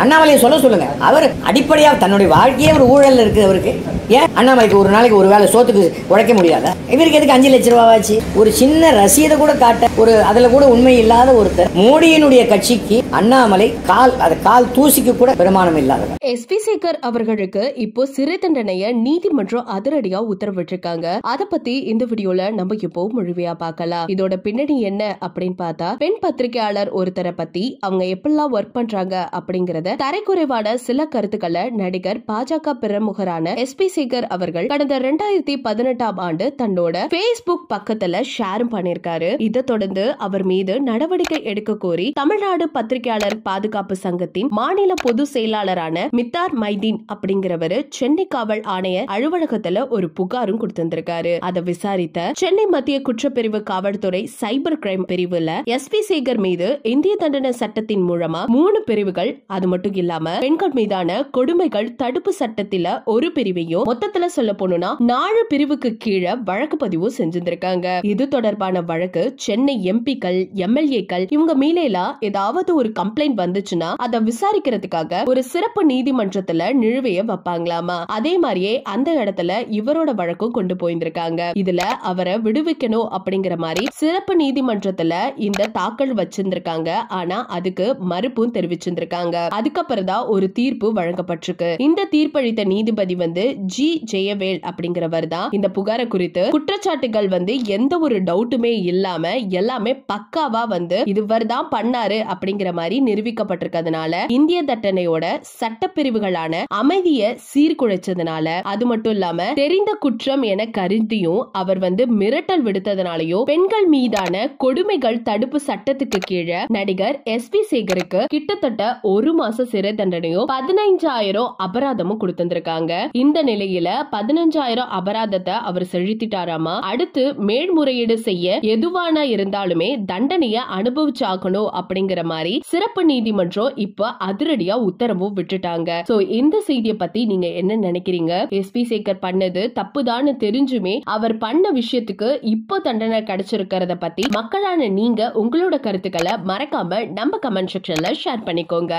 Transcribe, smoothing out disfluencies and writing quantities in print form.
அண்ணாமலையை சொல்லுங்க. அவர் அடிப்படையாக தன்னுடைய வாழ்க்கையே ஒரு ஊழல் இருக்கு அவருக்கு. ஏன் அண்ணாமலைக்கு ஒரு நாளைக்கு ஒரு வேலை சோத்துக்கு உழைக்க முடியாத? இவருக்கு எதுக்கு 5 லட்சம் ரூபாய் ஆச்சு? ஒரு சின்ன ரசீதை கூட காட்ட ஒரு அதுல கூட உண்மை இல்லாத ஒருத்தர். மோடியினுடைய கட்சிக்கு அண்ணாமலை கால் தூசிக்கு கூட பெருமானம் இல்லாதவர். எஸ்பி சேகர் அவர்களுக்கு இப்போ சிறை தண்டனையை நீதிமன்றம் அதிரடியா உத்தரவிட்டிருக்காங்க. அத பத்தி இந்த வீடியோல நம்ம இப்போ முழுமையா பார்க்கலாம். இதோட பின்னணி என்ன அப்படின்னு பார்த்தா, பெண் பத்திரிகையாளர் ஒருத்தரை பத்தி அவங்க எப்படிலாம் ஒர்க் பண்றாங்க அப்படிங்கறத தரைக்குறைவான சில கருத்துக்களை நடிகர் பாஜக பிரமுகரான எஸ்பி சேகர் அவர்கள் கடந்த 2018ஆம் ஆண்டு தன்னோட Facebook பக்கத்துல ஷேர் பண்ணிருக்காரு. இதை தொடர்ந்து அவர் மீது நடவடிக்கை எடுக்க கோரி தமிழ்நாடு பத்திரிகையாளர் பாதுகாப்பு சங்கத்தின் மாநில பொதுச் செயலாளரான மித்தார் மைதீன் அப்படிங்கிறவரு சென்னை காவல் ஆணையர் அலுவலகத்துல ஒரு புகாரும் கொடுத்திருந்திருக்காரு. அதை விசாரித்த சென்னை மத்திய குற்றப்பிரிவு காவல்துறை சைபர் கிரைம் பிரிவுல எஸ்பி சேகர் மீது இந்திய தண்டனை சட்டத்தின் மூலமா 3 பிரிவுகள், அது மட்டும் இல்லாம பெண்கள் மீதான கொடுமைகள் தடுப்பு சட்டத்தில ஒரு பிரிவையும், மொத்தத்துல சொல்ல போனா 4 பிரிவுக்கு கீழே வழக்கு பதிவு செஞ்சிருக்காங்க. இது தொடர்பான வழக்கு சென்னை எம்பிக்கள், எம்எல்ஏக்கள் இவங்க மேலாம் ஏதாவது ஒரு கம்ப்ளைண்ட் வந்துச்சுன்னா அதை விசாரிக்கிறதுக்காக ஒரு சிறப்பு நீதிமன்றத்துல நிலுவைய வைப்பாங்களாமா. அதே மாதிரியே அந்த இடத்துல இவரோட வழக்கும் கொண்டு போயிருக்காங்க. இதுல அவரை விடுவிக்கணும் அப்படிங்கிற மாதிரி சிறப்பு நீதிமன்றத்துல இந்த தாக்கல் வச்சிருந்திருக்காங்க. ஆனா அதுக்கு மறுப்பும் தெரிவிச்சிருக்காங்க. அதுக்கப்புறம் தான் ஒரு தீர்ப்பு வழங்கப்பட்டிருக்கு. இந்த தீர்ப்பளித்த நீதிபதி ஜி ஜெயவேல் அப்படிங்கிறவர் தான் இந்த புகாரை குறித்து குற்றச்சாட்டுகள் எந்த ஒரு டவுட்டுமே இல்லாம எல்லாமே பக்காவா இதுவர் தான் பண்ணாரு அப்படிங்கிற மாதிரி நிரூபிக்கப்பட்டிருக்கிறதுனால இந்திய தண்டனையோட சட்டப்பிரிவுகளான அமைதியை சீர்குலைச்சதுனால, அது மட்டும் இல்லாம தெரிந்த குற்றம் என கருதியும் அவர் மிரட்டல் விடுத்ததுனாலயும் பெண்கள் மீதான கொடுமைகள் தடுப்பு சட்டத்துக்கு கீழே நடிகர் எஸ்பி சேகருக்கு கிட்டத்தட்ட 1 மாச சிறை தண்டனையும் 15,000 அபராதமும் கொடுத்திருக்காங்க. இந்த நிலையில 15,000 அபராதத்தை அவர் செலுத்திட்டாராமா. அடுத்து மேல்முறையீடு செய்ய எதுவான இருந்தாலுமே தண்டனையை அனுபவிச்சாகணும் அப்படிங்கிற மாதிரி சிறப்பு நீதிமன்றம் இப்ப அதிரடியா உத்தரவும் விட்டுட்டாங்க. சோ இந்த செய்தியை பத்தி நீங்க என்ன நினைக்கிறீங்க? எஸ்பி சேகர் பண்ணது தப்புதான்னு தெரிஞ்சுமே அவர் பண்ண விஷயத்துக்கு இப்போ தண்டனை கிடைச்சிருக்கிறத பத்தி மக்களான நீங்க உங்களோட கருத்துக்களை மறக்காம நம்ம கமெண்ட் செக்ஷன்ல ஷேர் பண்ணிக்கோங்க.